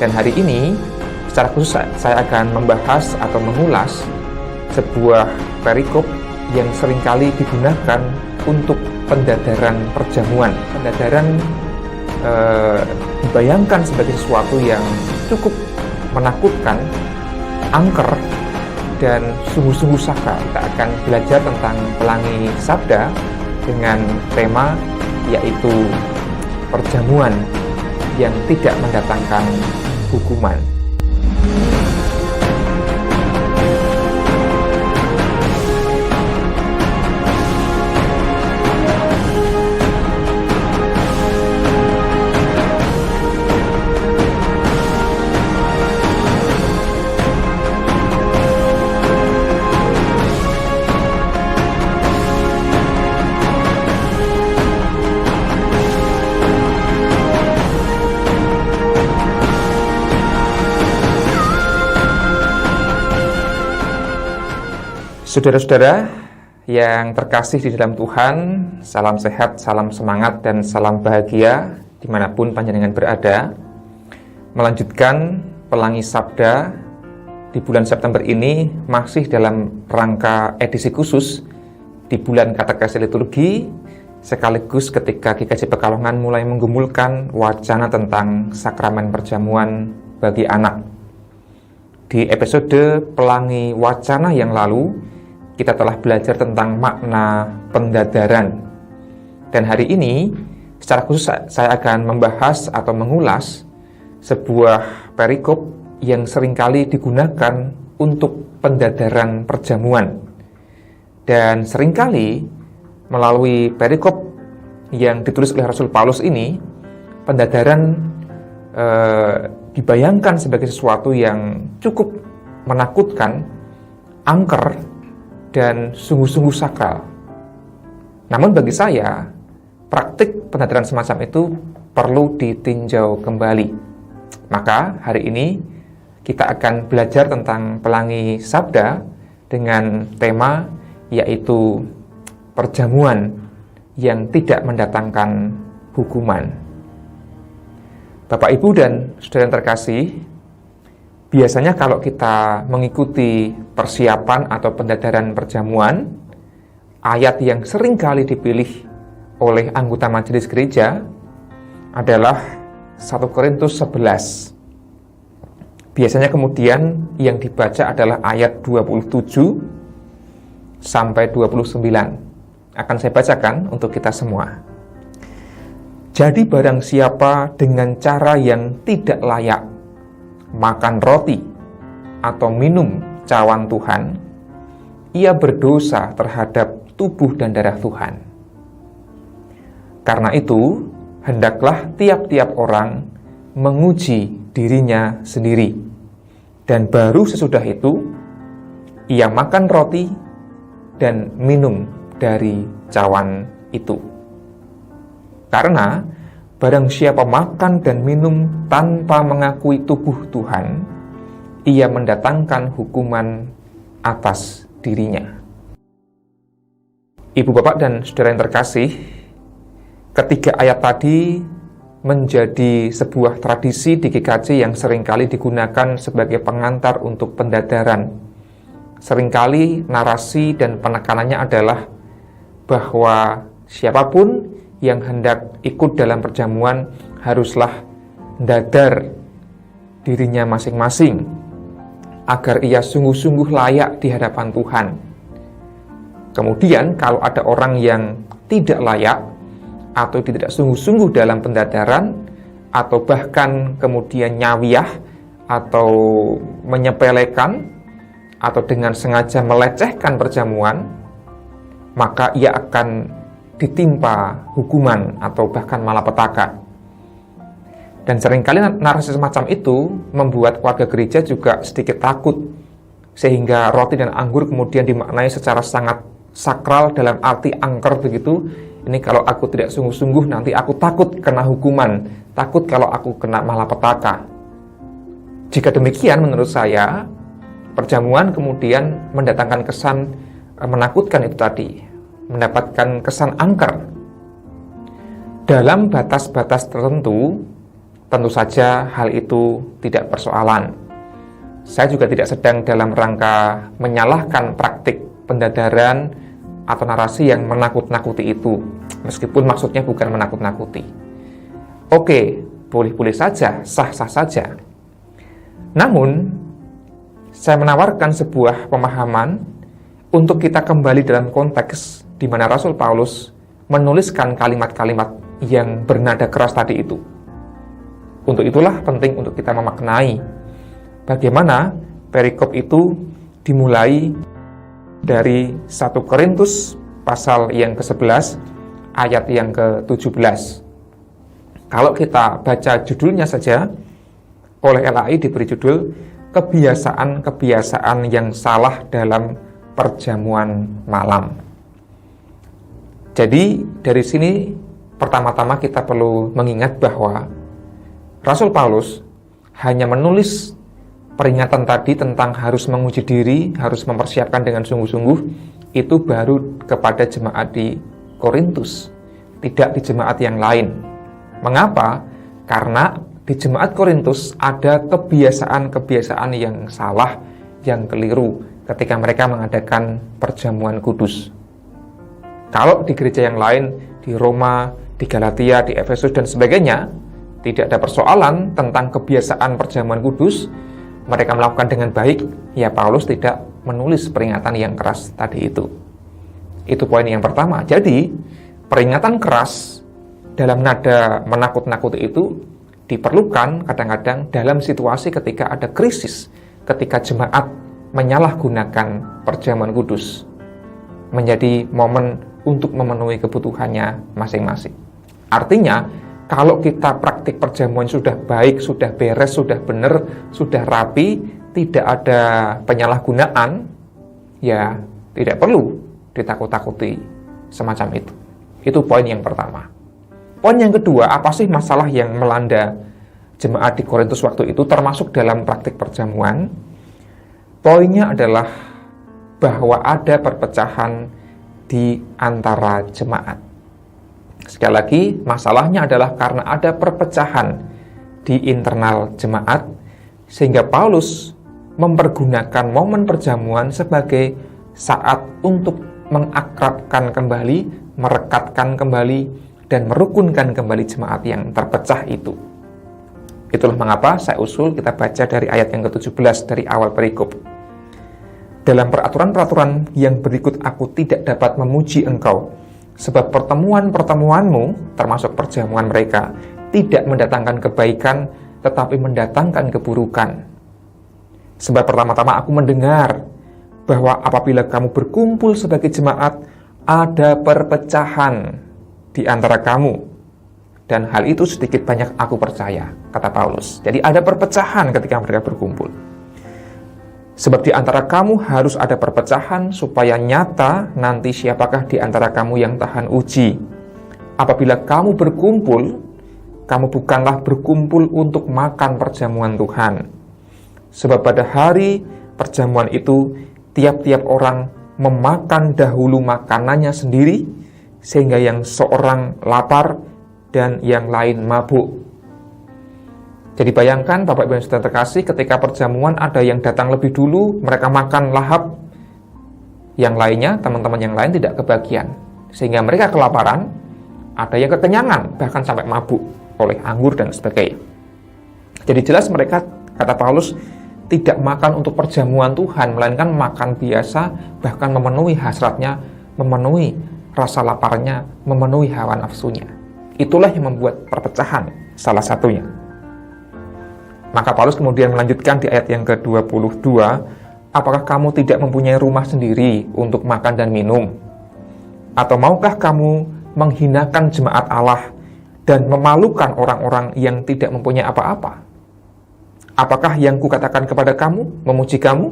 Dan hari ini secara khusus saya akan membahas atau mengulas sebuah perikop yang seringkali digunakan untuk pendadaran perjamuan. Pendadaran dibayangkan sebagai sesuatu yang cukup menakutkan, angker, dan sungguh-sungguh sakral. Kita akan belajar tentang pelangi sabda dengan tema yaitu perjamuan yang tidak mendatangkan hukuman. Saudara-saudara yang terkasih di dalam Tuhan, salam sehat, salam semangat, dan salam bahagia dimanapun panjenengan berada. Melanjutkan pelangi sabda di bulan September ini masih dalam rangka edisi khusus di bulan katekesi liturgi, sekaligus ketika GKJ Pekalongan mulai menggumulkan wacana tentang sakramen perjamuan bagi anak. Di episode pelangi wacana yang lalu, kita telah belajar tentang makna pendadaran. Dan hari ini, secara khusus saya akan membahas atau mengulas sebuah perikop yang seringkali digunakan untuk pendadaran perjamuan. Dan seringkali melalui perikop yang ditulis oleh Rasul Paulus ini, pendadaran dibayangkan sebagai sesuatu yang cukup menakutkan, angker, dan sungguh-sungguh sakral. Namun bagi saya, praktik pendadaran semacam itu perlu ditinjau kembali. Maka hari ini kita akan belajar tentang pelangi sabda dengan tema yaitu perjamuan yang tidak mendatangkan hukuman. Bapak, Ibu, dan saudara yang terkasih, biasanya kalau kita mengikuti persiapan atau pendadaran perjamuan, ayat yang sering kali dipilih oleh anggota majelis gereja adalah 1 Korintus 11. Biasanya kemudian yang dibaca adalah ayat 27 sampai 29. Akan saya bacakan untuk kita semua. Jadi barang siapa dengan cara yang tidak layak makan roti atau minum cawan Tuhan, ia berdosa terhadap tubuh dan darah Tuhan. Karena itu, hendaklah tiap-tiap orang menguji dirinya sendiri, dan baru sesudah itu, ia makan roti dan minum dari cawan itu. Karena barang siapa makan dan minum tanpa mengakui tubuh Tuhan, ia mendatangkan hukuman atas dirinya. Ibu, Bapak, dan saudara yang terkasih, ketiga ayat tadi menjadi sebuah tradisi di GKJ yang seringkali digunakan sebagai pengantar untuk pendadaran. Seringkali narasi dan penekanannya adalah bahwa siapapun yang hendak ikut dalam perjamuan haruslah dadar dirinya masing-masing agar ia sungguh-sungguh layak di hadapan Tuhan. Kemudian kalau ada orang yang tidak layak atau tidak sungguh-sungguh dalam pendadaran atau bahkan kemudian nyawiyah atau menyepelekan atau dengan sengaja melecehkan perjamuan, maka ia akan ditimpa hukuman atau bahkan malapetaka. Dan seringkali narasi semacam itu membuat warga gereja juga sedikit takut, sehingga roti dan anggur kemudian dimaknai secara sangat sakral dalam arti angker begitu. Ini kalau aku tidak sungguh-sungguh nanti aku takut kena hukuman, takut kalau aku kena malapetaka. Jika demikian, menurut saya perjamuan kemudian mendatangkan kesan menakutkan itu tadi, mendapatkan kesan angker. Dalam batas-batas tertentu, tentu saja hal itu tidak persoalan. Saya juga tidak sedang dalam rangka menyalahkan praktik pendadaran atau narasi yang menakut-nakuti itu, meskipun maksudnya bukan menakut-nakuti. Oke, boleh-boleh saja, sah-sah saja. Namun, saya menawarkan sebuah pemahaman untuk kita kembali dalam konteks di mana Rasul Paulus menuliskan kalimat-kalimat yang bernada keras tadi itu. Untuk itulah penting untuk kita memaknai bagaimana perikop itu dimulai dari 1 Korintus pasal yang ke-11 ayat yang ke-17. Kalau kita baca judulnya saja, oleh LAI diberi judul kebiasaan-kebiasaan yang salah dalam perjamuan malam. Jadi dari sini pertama-tama kita perlu mengingat bahwa Rasul Paulus hanya menulis peringatan tadi tentang harus menguji diri, harus mempersiapkan dengan sungguh-sungguh, itu baru kepada jemaat di Korintus, tidak di jemaat yang lain. Mengapa? Karena di jemaat Korintus ada kebiasaan-kebiasaan yang salah, yang keliru ketika mereka mengadakan perjamuan kudus. Kalau di gereja yang lain, di Roma, di Galatia, di Efesus, dan sebagainya, tidak ada persoalan tentang kebiasaan perjamuan kudus, mereka melakukan dengan baik, ya Paulus tidak menulis peringatan yang keras tadi itu. Itu poin yang pertama. Jadi, peringatan keras dalam nada menakut-nakuti itu diperlukan kadang-kadang dalam situasi ketika ada krisis, ketika jemaat menyalahgunakan perjamuan kudus menjadi momen untuk memenuhi kebutuhannya masing-masing. Artinya, kalau kita praktik perjamuan sudah baik, sudah beres, sudah benar, sudah rapi, tidak ada penyalahgunaan, ya tidak perlu ditakut-takuti semacam itu. Itu poin yang pertama. Poin yang kedua, apa sih masalah yang melanda jemaat di Korintus waktu itu, termasuk dalam praktik perjamuan? Poinnya adalah bahwa ada perpecahan di antara jemaat. Sekali lagi, masalahnya adalah karena ada perpecahan di internal jemaat, sehingga Paulus mempergunakan momen perjamuan sebagai saat untuk mengakrabkan kembali, merekatkan kembali, dan merukunkan kembali jemaat yang terpecah itu. Itulah mengapa saya usul kita baca dari ayat yang ke-17 dari awal perikop. Dalam peraturan-peraturan yang berikut aku tidak dapat memuji engkau, sebab pertemuan-pertemuanmu, termasuk perjamuan mereka, tidak mendatangkan kebaikan, tetapi mendatangkan keburukan. Sebab pertama-tama aku mendengar bahwa apabila kamu berkumpul sebagai jemaat, ada perpecahan di antara kamu. Dan hal itu sedikit banyak aku percaya, kata Paulus. Jadi ada perpecahan ketika mereka berkumpul. Sebab di antara kamu harus ada perpecahan, supaya nyata nanti siapakah di antara kamu yang tahan uji. Apabila kamu berkumpul, kamu bukanlah berkumpul untuk makan perjamuan Tuhan. Sebab pada hari perjamuan itu, tiap-tiap orang memakan dahulu makanannya sendiri, sehingga yang seorang lapar dan yang lain mabuk. Jadi bayangkan Bapak Ibu yang sudah terkasih, ketika perjamuan ada yang datang lebih dulu, mereka makan lahap, yang lainnya, teman-teman yang lain tidak kebagian. Sehingga mereka kelaparan, ada yang kekenyangan, bahkan sampai mabuk oleh anggur dan sebagainya. Jadi jelas mereka, kata Paulus, tidak makan untuk perjamuan Tuhan, melainkan makan biasa, bahkan memenuhi hasratnya, memenuhi rasa laparnya, memenuhi hawa nafsunya. Itulah yang membuat perpecahan, salah satunya. Maka Paulus kemudian melanjutkan di ayat yang ke-22, apakah kamu tidak mempunyai rumah sendiri untuk makan dan minum? Atau maukah kamu menghinakan jemaat Allah dan memalukan orang-orang yang tidak mempunyai apa-apa? Apakah yang kukatakan kepada kamu, memuji kamu?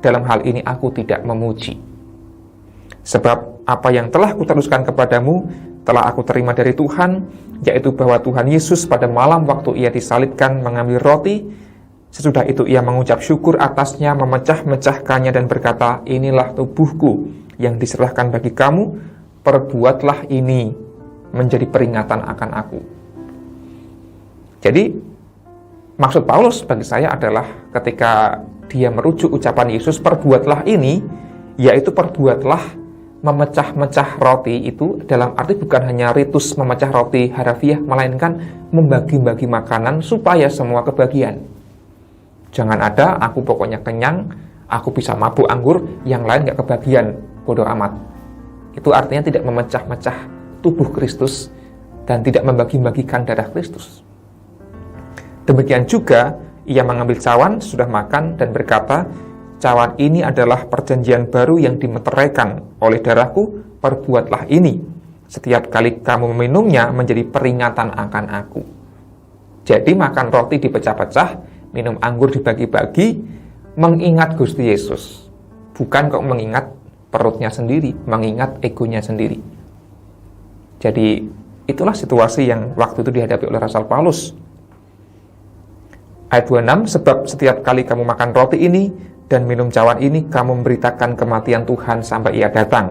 Dalam hal ini aku tidak memuji. Sebab apa yang telah kuteruskan kepadamu, telah aku terima dari Tuhan, yaitu bahwa Tuhan Yesus pada malam waktu ia disalibkan mengambil roti, sesudah itu ia mengucap syukur atasnya, memecah-mecahkannya dan berkata, inilah tubuhku yang diserahkan bagi kamu, perbuatlah ini menjadi peringatan akan aku. Jadi Maksud Paulus bagi saya adalah ketika dia merujuk ucapan Yesus, perbuatlah ini, yaitu perbuatlah memecah-mecah roti itu dalam arti bukan hanya ritus memecah roti harafiah, melainkan membagi-bagi makanan supaya semua kebagian. Jangan ada, aku pokoknya kenyang, aku bisa mabuk anggur, yang lain gak kebagian, bodoh amat. Itu artinya tidak memecah-mecah tubuh Kristus dan tidak membagi-bagikan darah Kristus. Demikian juga, ia mengambil cawan, sudah makan, dan berkata, cawan ini adalah perjanjian baru yang dimeteraikan oleh darahku, perbuatlah ini. Setiap kali kamu meminumnya menjadi peringatan akan aku. Jadi makan roti dipecah-pecah, minum anggur dibagi-bagi, mengingat Gusti Yesus. Bukan kok mengingat perutnya sendiri, mengingat egonya sendiri. Jadi itulah situasi yang waktu itu dihadapi oleh Rasul Paulus. Ayat 26, sebab setiap kali kamu makan roti ini dan minum cawan ini, kamu memberitakan kematian Tuhan sampai ia datang.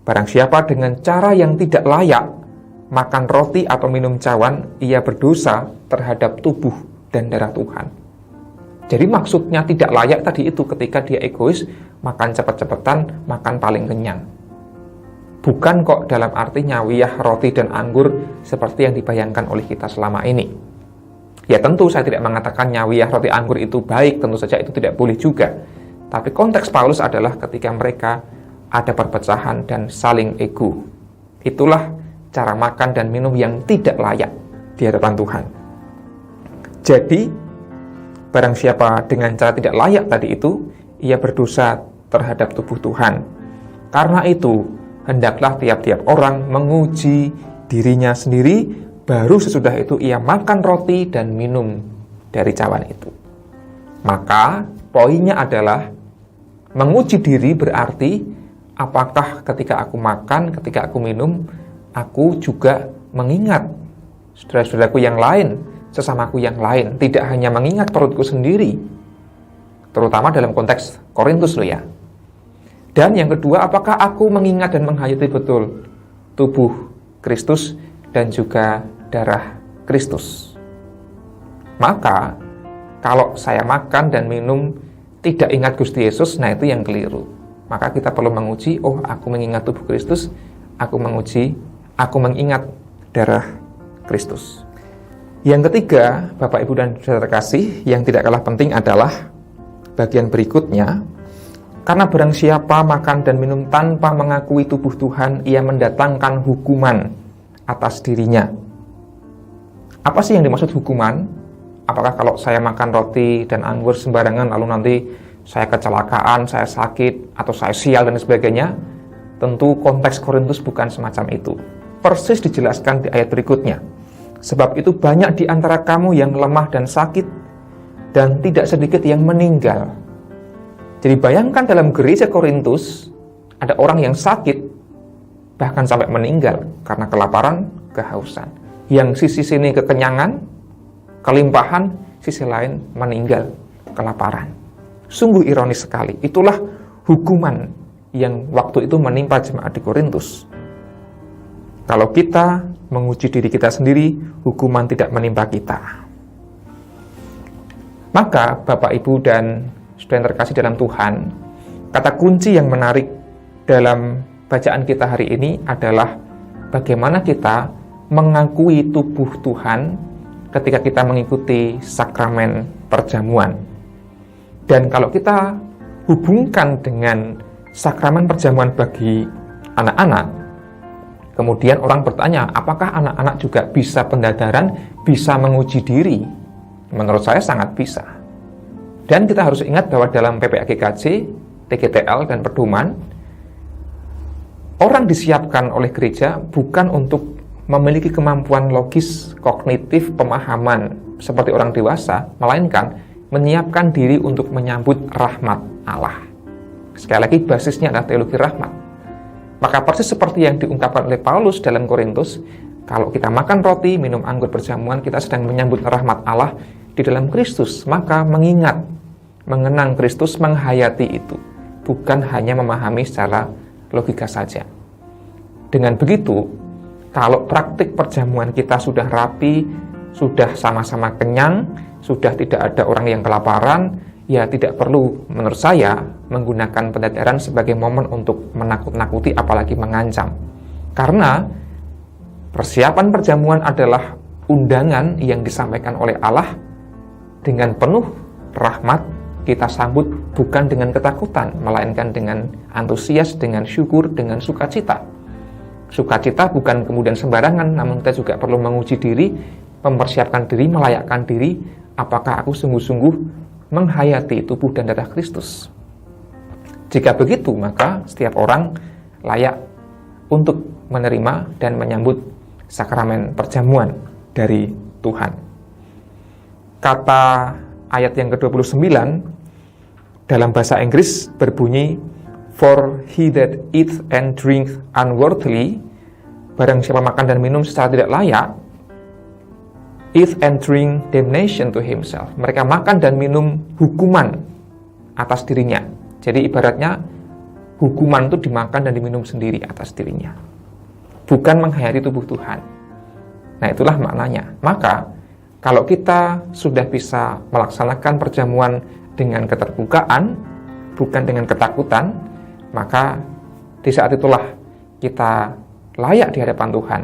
Barang siapa dengan cara yang tidak layak makan roti atau minum cawan, ia berdosa terhadap tubuh dan darah Tuhan. Jadi maksudnya tidak layak tadi itu ketika dia egois, makan cepet-cepetan, makan paling kenyang. Bukan kok dalam arti nyawiyah roti dan anggur seperti yang dibayangkan oleh kita selama ini. Ya tentu saya tidak mengatakan nyawiyah roti anggur itu baik, tentu saja itu tidak boleh juga. Tapi konteks Paulus adalah ketika mereka ada perpecahan dan saling ego. Itulah cara makan dan minum yang tidak layak di hadapan Tuhan. Jadi, barang siapa dengan cara tidak layak tadi itu, ia berdosa terhadap tubuh Tuhan. Karena itu, hendaklah tiap-tiap orang menguji dirinya sendiri, baru sesudah itu ia makan roti dan minum dari cawan itu. Maka poinnya adalah menguji diri berarti apakah ketika aku makan, ketika aku minum, aku juga mengingat saudara-saudaraku yang lain, sesamaku yang lain, tidak hanya mengingat perutku sendiri, terutama dalam konteks Korintus loh ya. Dan yang kedua, apakah aku mengingat dan menghayati betul tubuh Kristus dan juga darah Kristus. Maka kalau saya makan dan minum tidak ingat Gusti Yesus, nah itu yang keliru. Maka kita perlu menguji, oh aku mengingat tubuh Kristus, aku mengingat darah Kristus. Yang ketiga, Bapak Ibu dan Saudara terkasih, yang tidak kalah penting adalah bagian berikutnya. Karena barang siapa makan dan minum tanpa mengakui tubuh Tuhan, ia mendatangkan hukuman atas dirinya. Apa sih yang dimaksud hukuman? Apakah kalau saya makan roti dan anggur sembarangan lalu nanti saya kecelakaan, saya sakit, atau saya sial dan sebagainya? Tentu konteks Korintus bukan semacam itu. Persis dijelaskan di ayat berikutnya. Sebab itu banyak di antara kamu yang lemah dan sakit, dan tidak sedikit yang meninggal. Jadi bayangkan dalam gereja Korintus ada orang yang sakit, bahkan sampai meninggal karena kelaparan, kehausan. Yang sisi sini kekenyangan, kelimpahan, sisi lain meninggal, kelaparan. Sungguh ironis sekali. Itulah hukuman yang waktu itu menimpa jemaat di Korintus. Kalau kita menguji diri kita sendiri, hukuman tidak menimpa kita. Maka Bapak Ibu dan saudara yang terkasih dalam Tuhan, kata kunci yang menarik dalam bacaan kita hari ini adalah bagaimana kita mengakui tubuh Tuhan ketika kita mengikuti sakramen perjamuan. Dan kalau kita hubungkan dengan sakramen perjamuan bagi anak-anak, kemudian orang bertanya, apakah anak-anak juga bisa pendadaran, bisa menguji diri? Menurut saya sangat bisa. Dan kita harus ingat bahwa dalam PPAGKJ, TGTL, dan pedoman, orang disiapkan oleh gereja bukan untuk memiliki kemampuan logis, kognitif, pemahaman seperti orang dewasa, melainkan menyiapkan diri untuk menyambut rahmat Allah. Sekali lagi, basisnya adalah teologi rahmat. Maka persis seperti yang diungkapkan oleh Paulus dalam Korintus, kalau kita makan roti, minum anggur perjamuan, kita sedang menyambut rahmat Allah di dalam Kristus. Maka mengingat, mengenang Kristus, menghayati itu, bukan hanya memahami secara logika saja. Dengan begitu, kalau praktik perjamuan kita sudah rapi, sudah sama-sama kenyang, sudah tidak ada orang yang kelaparan, ya tidak perlu menurut saya menggunakan pendaharan sebagai momen untuk menakut-nakuti apalagi mengancam. Karena persiapan perjamuan adalah undangan yang disampaikan oleh Allah dengan penuh rahmat. Kita sambut bukan dengan ketakutan, melainkan dengan antusias, dengan syukur, dengan sukacita. Sukacita bukan kemudian sembarangan, namun kita juga perlu menguji diri, mempersiapkan diri, melayakkan diri, apakah aku sungguh-sungguh menghayati tubuh dan darah Kristus. Jika begitu, maka setiap orang layak untuk menerima dan menyambut sakramen perjamuan dari Tuhan. Kata ayat yang ke-29 dalam bahasa Inggris berbunyi, "For he that eats and drinks unworthily," barang siapa makan dan minum secara tidak layak, "eat and drink damnation to himself." Mereka makan dan minum hukuman atas dirinya. Jadi ibaratnya hukuman itu dimakan dan diminum sendiri atas dirinya, bukan menghayati tubuh Tuhan. Nah, itulah maknanya. Maka kalau kita sudah bisa melaksanakan perjamuan dengan keterbukaan, bukan dengan ketakutan, maka di saat itulah kita layak di hadapan Tuhan.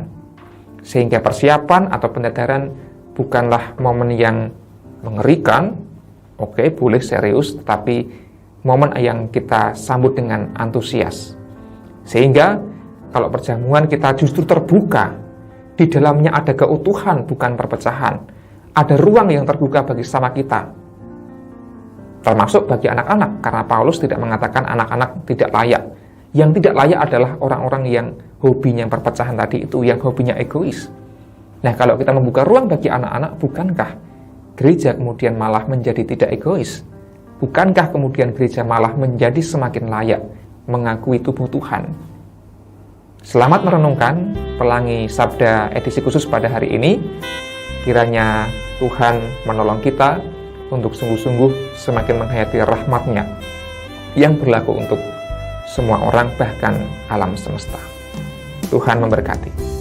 Sehingga persiapan atau pendadaran bukanlah momen yang mengerikan, oke, boleh serius, tetapi momen yang kita sambut dengan antusias. Sehingga kalau perjamuan kita justru terbuka, di dalamnya ada keutuhan, bukan perpecahan. Ada ruang yang terbuka bagi sesama kita, termasuk bagi anak-anak, karena Paulus tidak mengatakan anak-anak tidak layak. Yang tidak layak adalah orang-orang yang hobinya perpecahan tadi itu, yang hobinya egois. Nah, kalau kita membuka ruang bagi anak-anak, bukankah gereja kemudian malah menjadi tidak egois? Bukankah kemudian gereja malah menjadi semakin layak mengakui tubuh Tuhan? Selamat merenungkan Pelangi Sabda edisi khusus pada hari ini. Kiranya Tuhan menolong kita untuk sungguh-sungguh semakin menghayati rahmat-Nya yang berlaku untuk semua orang, bahkan alam semesta. Tuhan memberkati.